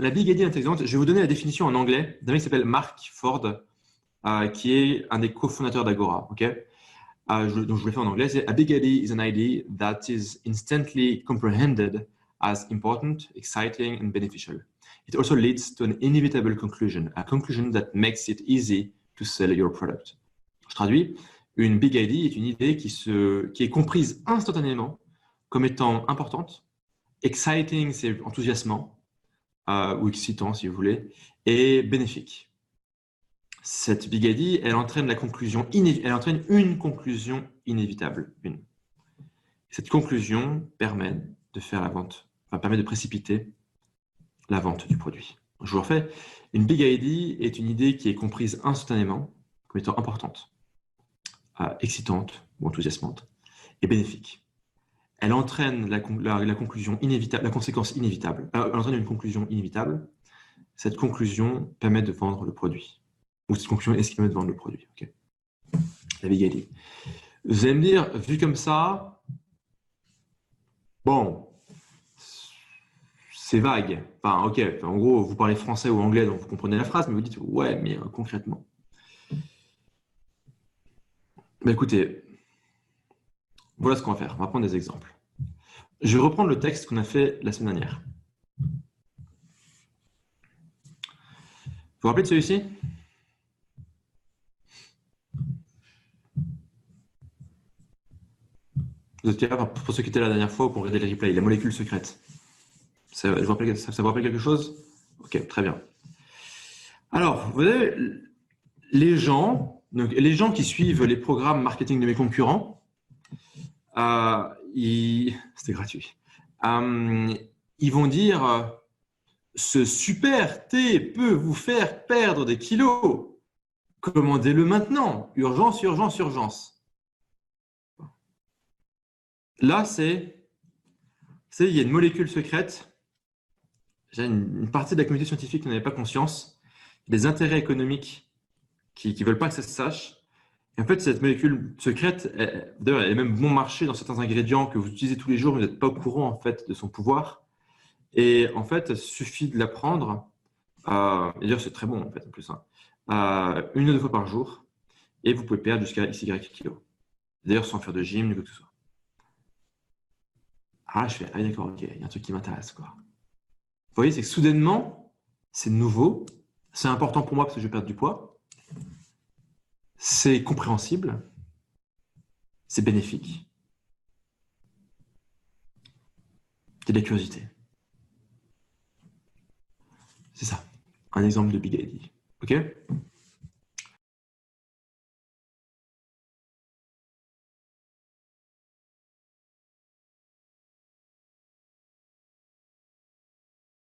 La Big Idea intelligente, je vais vous donner la définition en anglais d'un mec qui s'appelle Mark Ford, qui est un des cofondateurs d'Agora. Okay? Donc je vous le fais en anglais. C'est A big idea is an idea that is instantly comprehended as important, exciting, and beneficial. It also leads to an inevitable conclusion, a conclusion that makes it easy to sell your product. Je traduis. Une big idea est une idée qui est comprise instantanément comme étant importante. Exciting, c'est enthousiasmant, ou excitant si vous voulez, et bénéfique. Cette big idea, elle entraîne une conclusion inévitable. Cette conclusion permet de faire la vente, permet de précipiter la vente du produit. Je vous refais. Une big idea est une idée qui est comprise instantanément comme étant importante, excitante ou enthousiasmante et bénéfique. Elle entraîne la conclusion inévitable, la conséquence inévitable. Elle entraîne une conclusion inévitable. Cette conclusion permet de vendre le produit. Ou cette conclusion est ce qui permet de vendre le produit. Okay. La big idea. Vous allez me dire, vu comme ça, bon, c'est vague. Enfin, ok, en gros, vous parlez français ou anglais, donc vous comprenez la phrase, mais vous dites, ouais, mais concrètement. Bah, écoutez, voilà ce qu'on va faire. On va prendre des exemples. Je vais reprendre le texte qu'on a fait la semaine dernière. Vous vous rappelez de celui-ci? Vous êtes capable, pour ceux qui étaient là la dernière fois ou pour regarder le replay, la molécule secrète. Ça vous rappelle quelque chose? Ok, très bien. Alors, vous voyez, les gens qui suivent les programmes marketing de mes concurrents, c'était gratuit. Ils vont dire ce super thé peut vous faire perdre des kilos. Commandez-le maintenant. Urgence, urgence, urgence. Là, il y a une molécule secrète. J'ai une partie de la communauté scientifique qui n'en avait pas conscience. Des intérêts économiques qui ne veulent pas que ça se sache. Et en fait, cette molécule secrète, d'ailleurs, elle est même bon marché dans certains ingrédients que vous utilisez tous les jours, mais vous n'êtes pas au courant en fait de son pouvoir. Et en fait, il suffit de la prendre. Et d'ailleurs, c'est très bon en fait, en plus. Une ou deux fois par jour. Et vous pouvez perdre jusqu'à XY kilos. D'ailleurs, sans faire de gym, ni quoi que ce soit. Ah, je fais, d'accord, ok, il y a un truc qui m'intéresse, quoi. Vous voyez, c'est que soudainement, c'est nouveau, c'est important pour moi parce que je vais perdre du poids, c'est compréhensible, c'est bénéfique. C'est de la curiosité. C'est ça, un exemple de big idea. Ok?